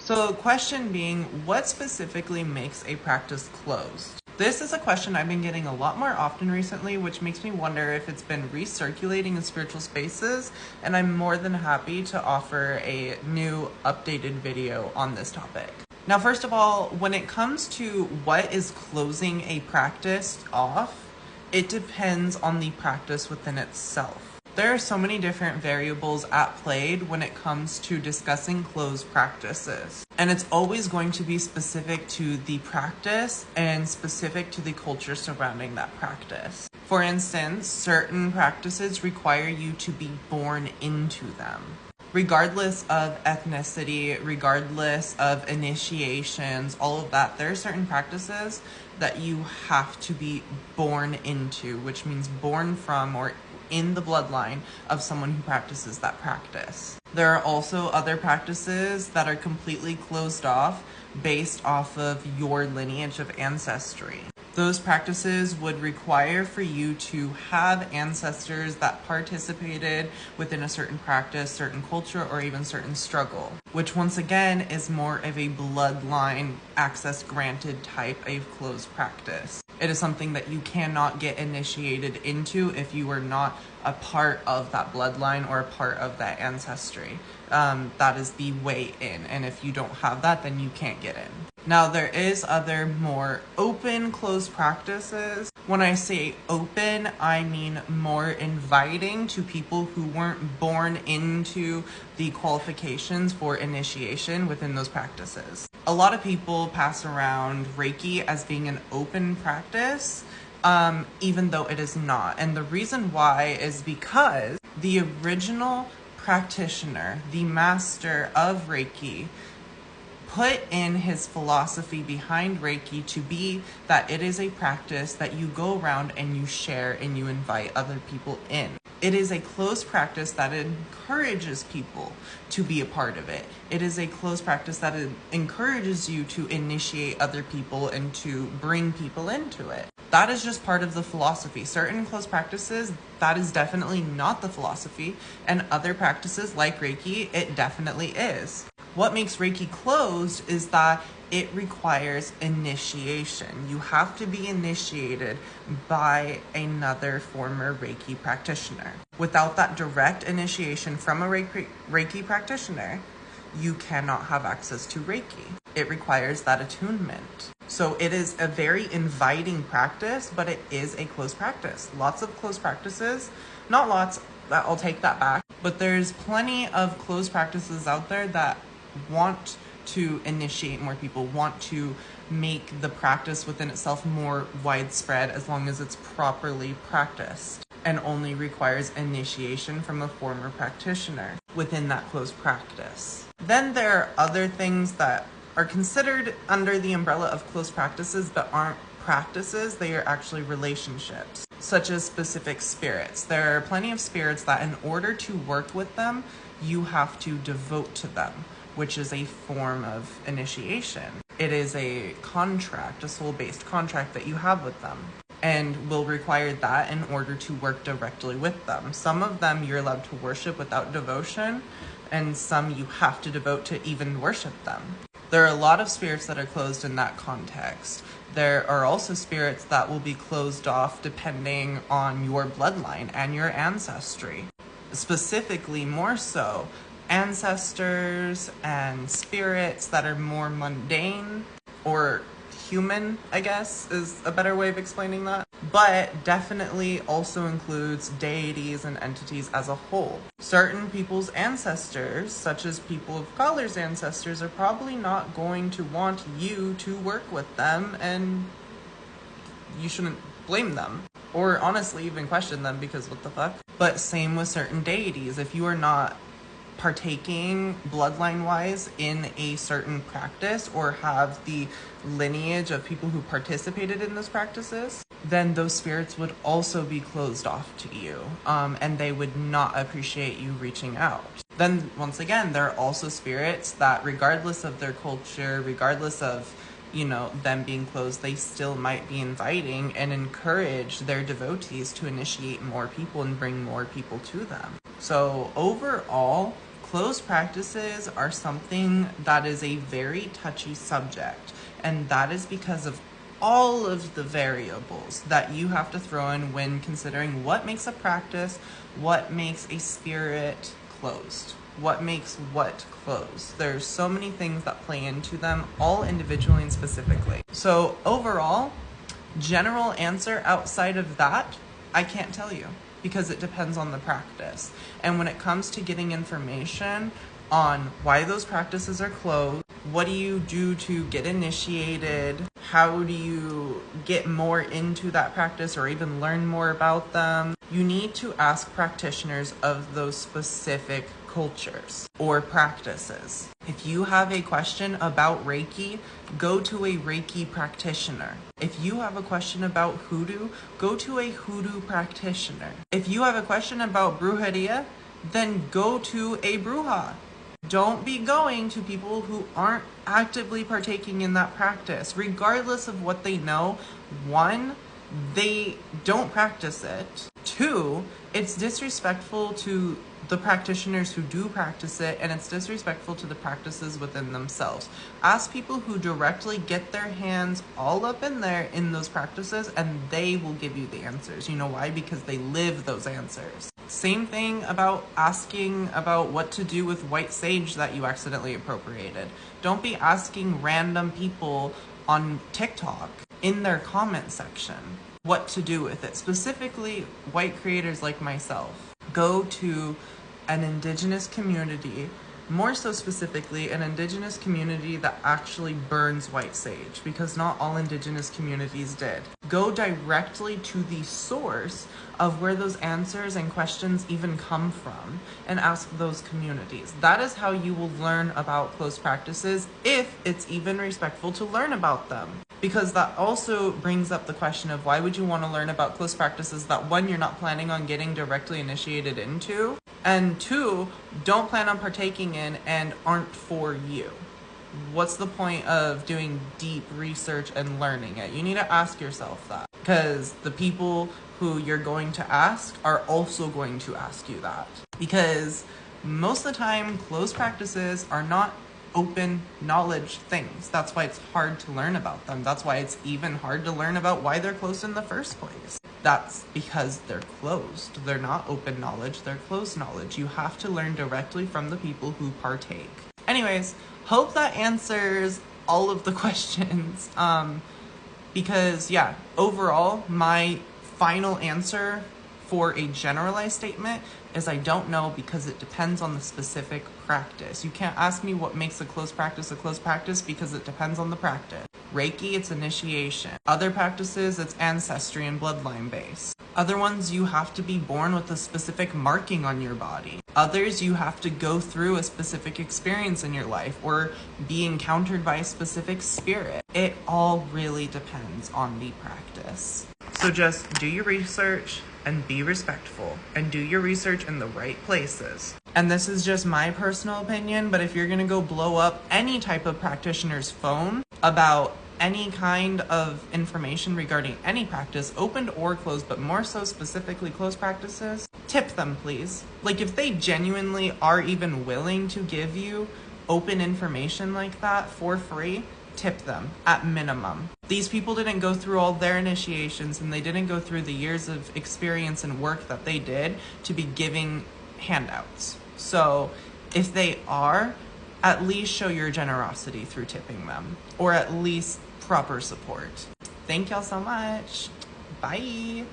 So question being, what specifically makes a practice closed? This is a question I've been getting a lot more often recently, which makes me wonder if it's been recirculating in spiritual spaces, and I'm more than happy to offer a new updated video on this topic. Now, first of all, when it comes to what is closing a practice off, it depends on the practice within itself. There are so many different variables at play when it comes to discussing closed practices. And it's always going to be specific to the practice and specific to the culture surrounding that practice. For instance, certain practices require you to be born into them. Regardless of ethnicity, regardless of initiations, all of that, there are certain practices that you have to be born into, which means born from or in the bloodline of someone who practices that practice. There are also other practices that are completely closed off based off of your lineage of ancestry. Those practices would require for you to have ancestors that participated within a certain practice, certain culture, or even certain struggle, which once again is more of a bloodline access granted type of closed practice. It is something that you cannot get initiated into if you are not a part of that bloodline or a part of that ancestry. That is the way in, and if you don't have that, then you can't get in. Now, there is other more open closed practices. When I say open, I mean more inviting to people who weren't born into the qualifications for initiation within those practices. A lot of people pass around Reiki as being an open practice, even though it is not. And the reason why is because the original practitioner, the master of Reiki, put in his philosophy behind Reiki to be that it is a practice that you go around and you share and you invite other people in. It is a closed practice that encourages people to be a part of it. It is a closed practice that encourages you to initiate other people and to bring people into it. That is just part of the philosophy. Certain closed practices, that is definitely not the philosophy, and other practices like Reiki, it definitely is. What makes Reiki closed is that it requires initiation. You have to be initiated by another former Reiki practitioner. Without that direct initiation from a Reiki practitioner, you cannot have access to Reiki. It requires that attunement. So it is a very inviting practice, but it is a closed practice. Lots of closed practices, not lots, I'll take that back, but there's plenty of closed practices out there that want to initiate more people, want to make the practice within itself more widespread as long as it's properly practiced, and only requires initiation from a former practitioner within that closed practice. Then there are other things that are considered under the umbrella of closed practices but aren't practices, they are actually relationships, such as specific spirits. There are plenty of spirits that in order to work with them, you have to devote to them, which is a form of initiation. It is a contract, a soul-based contract that you have with them, and will require that in order to work directly with them. Some of them you're allowed to worship without devotion, and some you have to devote to even worship them. There are a lot of spirits that are closed in that context. There are also spirits that will be closed off depending on your bloodline and your ancestry. Specifically, more so, ancestors and spirits that are more mundane or human, I guess, is a better way of explaining that, but definitely also includes deities and entities as a whole. Certain people's ancestors, such as people of color's ancestors, are probably not going to want you to work with them, and you shouldn't blame them, or honestly even question them, because what the fuck? But same with certain deities. If you are not partaking bloodline wise in a certain practice or have the lineage of people who participated in those practices, then those spirits would also be closed off to you, and they would not appreciate you reaching out. Then once again, there are also spirits that regardless of their culture, regardless of them being closed, they still might be inviting and encourage their devotees to initiate more people and bring more people to them. So overall, Closed practices are something that is a very touchy subject, and that is because of all of the variables that you have to throw in when considering what makes a practice, what makes a spirit closed, what makes what closed. There's so many things that play into them, all individually and specifically. So overall, general answer outside of that, I can't tell you, because it depends on the practice. And when it comes to getting information on why those practices are closed, what do you do to get initiated, how do you get more into that practice or even learn more about them, you need to ask practitioners of those specific cultures or practices. If you have a question about Reiki, go to a Reiki practitioner. If you have a question about hoodoo, go to a hoodoo practitioner. If you have a question about brujeria, then go to a bruja. Don't be going to people who aren't actively partaking in that practice, regardless of what they know. One, they don't practice it. Two, it's disrespectful to the practitioners who do practice it, and it's disrespectful to the practices within themselves. Ask people who directly get their hands all up in there in those practices, and they will give you the answers. You know why? Because they live those answers. Same thing about asking about what to do with white sage that you accidentally appropriated. Don't be asking random people on TikTok in their comment section what to do with it. Specifically, white creators like myself. Go to an indigenous community, more so specifically an indigenous community that actually burns white sage, because not all indigenous communities did. Go directly to the source of where those answers and questions even come from and ask those communities. That is how you will learn about closed practices, if it's even respectful to learn about them. Because that also brings up the question of why would you want to learn about closed practices that, one, you're not planning on getting directly initiated into, and two, don't plan on partaking in and aren't for you. What's the point of doing deep research and learning it? You need to ask yourself that, because the people who you're going to ask are also going to ask you that. Because most of the time, closed practices are not open knowledge things. That's why it's hard to learn about them. That's why it's even hard to learn about why they're closed in the first place. That's because they're closed. They're not open knowledge, they're closed knowledge. You have to learn directly from the people who partake. Anyways, hope that answers all of the questions. Because yeah, overall, my final answer for a generalized statement is I don't know, because it depends on the specific practice. You can't ask me what makes a closed practice because it depends on the practice. Reiki, it's initiation. Other practices, it's ancestry and bloodline based. Other ones, you have to be born with a specific marking on your body. Others, you have to go through a specific experience in your life or be encountered by a specific spirit. It all really depends on the practice. So just do your research and be respectful, and do your research in the right places. And this is just my personal opinion, but if you're gonna go blow up any type of practitioner's phone about any kind of information regarding any practice, opened or closed, but more so specifically closed practices, tip them, please. Like, if they genuinely are even willing to give you open information like that for free, tip them at minimum. These people didn't go through all their initiations, and they didn't go through the years of experience and work that they did to be giving handouts. So if they are, at least show your generosity through tipping them, or at least proper support. Thank y'all so much. Bye.